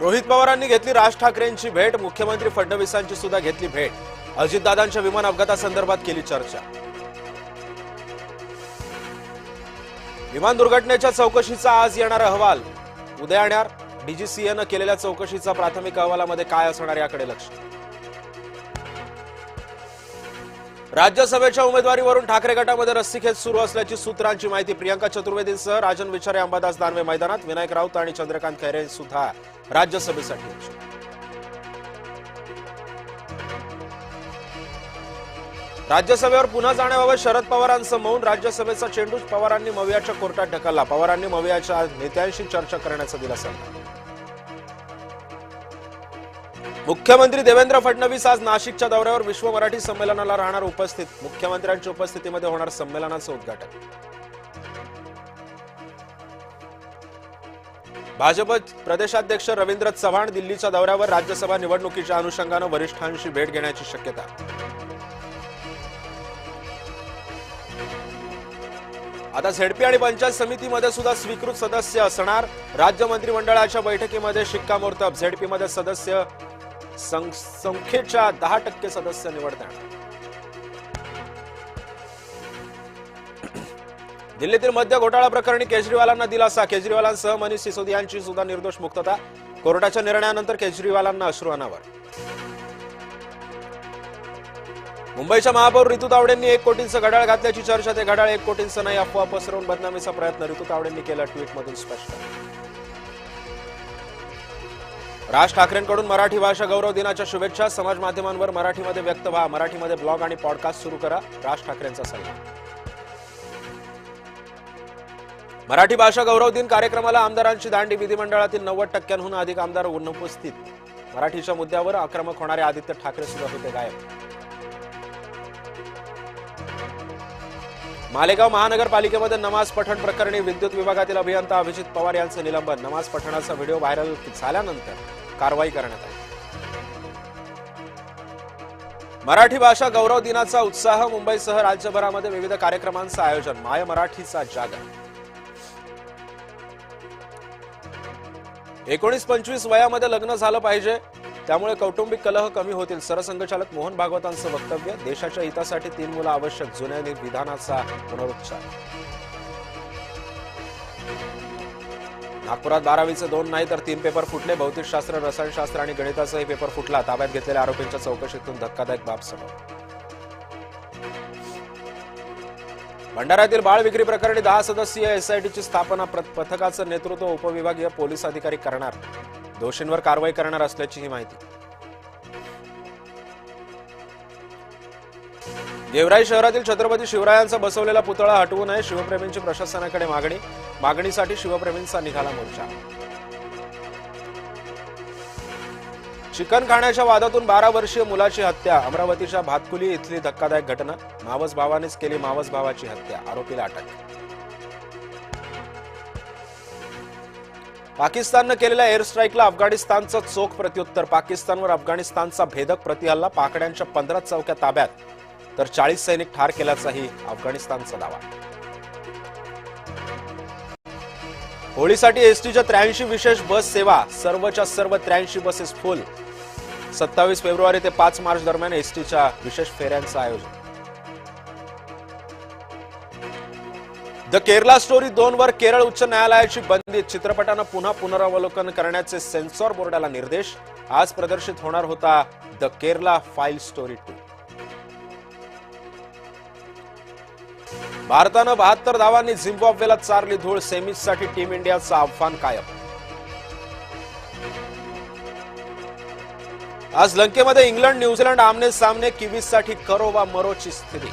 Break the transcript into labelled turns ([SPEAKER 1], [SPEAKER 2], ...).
[SPEAKER 1] रोहित पवारांनी घेतली राज ठाकरेंची भेट, मुख्यमंत्री फडणवीसांची सुद्धा घेतली भेट. अजितदादांच्या विमान अपघातासंदर्भात केली चर्चा. विमान दुर्घटनेच्या चौकशीचा आज येणार अहवाल उद्या येणार. डीजीसीएनं केलेल्या चौकशीचा प्राथमिक अहवालामध्ये काय असणार याकडे लक्ष. राज्यसभेच्या उमेदवारीवरून ठाकरे गटामध्ये रस्सीखेच सुरू असल्याची सूत्रांची माहिती. प्रियंका चतुर्वेदींसह राजन विचारे, अंबादास दानवे मैदानात. विनायक राऊत आणि चंद्रकांत खैरे सुद्धा राज्यसभेसाठी. राज्यसभेवर पुन्हा जाण्याबाबत शरद पवारांचं मौन. राज्यसभेचा चेंडू पवारांनी मवियाच्या कोर्टात ढकलला. पवारांनी मवियाच्या नेत्यांशी चर्चा करण्याचा दिला सल्ला. मुख्यमंत्री देवेंद्र फडणवीस आज नाशिकच्या दौऱ्यावर. विश्व मराठी संमेलनाला राहणार उपस्थित. मुख्यमंत्र्यांच्या उपस्थितीमध्ये होणार संमेलनाचं उद्घाटन. भाजप प्रदेशाध्यक्ष रवींद्र चव्हाण दिल्लीच्या दौऱ्यावर. राज्यसभा निवडणुकीच्या अनुषंगानं वरिष्ठांशी भेट घेण्याची शक्यता. आता झेडपी आणि पंचायत समितीमध्ये सुद्धा स्वीकृत सदस्य असणार. राज्य मंत्रिमंडळाच्या बैठकीमध्ये शिक्कामोर्तब. झेडपीमध्ये सदस्य संख्येच्या 10% सदस्य निवडतात. दिल्लीतील मद्य घोटाळा प्रकरणी केजरीवालांना दिलासा. केजरीवालांसह मनीष सिसोदियांची सुद्धा निर्दोष मुक्तता. कोर्टाच्या निर्णयानंतर केजरीवालांना अश्रू अनावर. मुंबईच्या महापौर रितू तावडेंनी 1 कोटींचं घड्याळ घातल्याची चर्चा. ते घड्याळ 1 कोटींचं नाही, अफवा पसरवून बदनामीचा प्रयत्न रितू तावडेंनी केला. ट्विटमधून स्पष्ट. राज ठाकरेंकडून मराठी भाषा गौरव दिनाच्या शुभेच्छा. समाज माध्यमांवर मराठीमध्ये व्यक्त व्हा. मराठीमध्ये ब्लॉग आणि पॉडकास्ट सुरू करा. राज ठाकरेंचा सल्ला. मराठी भाषा गौरव दिन कार्यक्रमाला आमदारांची दांडी. विधिमंडळातील 90%हून अधिक आमदार अनुपस्थित. मराठीच्या मुद्द्यावर आक्रमक होणारे आदित्य ठाकरे सुद्धा होते गायब. मालेगाव महानगरपालिकेमध्ये नमाज पठण प्रकरणी विद्युत विभागातील अभियंता अभिजित पवार यांचं निलंबन. नमाज पठणाचा व्हिडिओ व्हायरल झाल्यानंतर कारवाई करण्यात आली. मराठी भाषा गौरव दिनाचा उत्साह. मुंबईसह राज्यभरामध्ये विविध कार्यक्रमांचं आयोजन. माय मराठीचा जागर. 19-25 वयामध्ये लग्न झालं पाहिजे, त्यामुळे कौटुंबिक कलह कमी होतील. सरसंघचालक मोहन भागवतांचं वक्तव्य. देशाच्या हितासाठी 3 मुलं आवश्यक. जुन्या विधानाचा पुनरुच्चार. नागपुरात 12वीचे 2 नाही तर 3 पेपर फुटले. भौतिकशास्त्र, रसायनशास्त्र आणि गणिताचाही पेपर फुटला. ताब्यात घेतलेल्या आरोपींच्या चौकशीतून धक्कादायक बाब समोर. भंडाऱ्यातील बाळ विक्री प्रकरणी 10 सदस्यीय एसआयटीची स्थापना. पथकाचं नेतृत्व उपविभागीय पोलीस अधिकारी करणार. दोषींवर कारवाई करणार असल्याची ही माहिती. गेवराई शहरातील छत्रपती शिवरायांचा बसवलेला पुतळा हटवू नये. शिवप्रेमींची प्रशासनाकडे मागणी. मागणीसाठी शिवप्रेमींचा निघाला मोर्चा. चिकन खाण्याच्या वादातून 12 वर्षीय मुलाची हत्या. अमरावतीच्या भातकुली इथली धक्कादायक घटना. मावस भावानेच केली मावस भावाची हत्या. आरोपीला अटक. पाकिस्ताननं केलेल्या एअर स्ट्राईकला अफगाणिस्तानचं चोख प्रत्युत्तर. पाकिस्तानवर अफगाणिस्तानचा भेदक प्रतिहल्ला. पाकड्यांच्या 15 चौक्या ताब्यात, तर 40 सैनिक ठार केल्याचाही अफगाणिस्तानचा दावा. होळीसाठी एसटीच्या 83 विशेष बस सेवा. सर्वच्या सर्व 83 बसेस फुल. 27 फेब्रुवारी ते 5 मार्च दरम्यान एसटीच्या विशेष फेऱ्यांचं आयोजन. द केरला स्टोरी 2 वर केरळ उच्च न्यायालयाची बंदी. चित्रपटानं पुन्हा पुनरावलोकन करण्याचे सेन्सॉर बोर्डाला निर्देश. आज प्रदर्शित होणार होता द केरला फाईल स्टोरी 2. भारतानं 72 धावांनी झिम्बाब्वेला चारली धूळ. सेमीसाठी टीम इंडियाचं आव्हान कायम. आज लंकेमध्ये इंग्लंड न्यूझीलंड आमने सामने. किवीजसाठी करो वा मरोची स्थिती.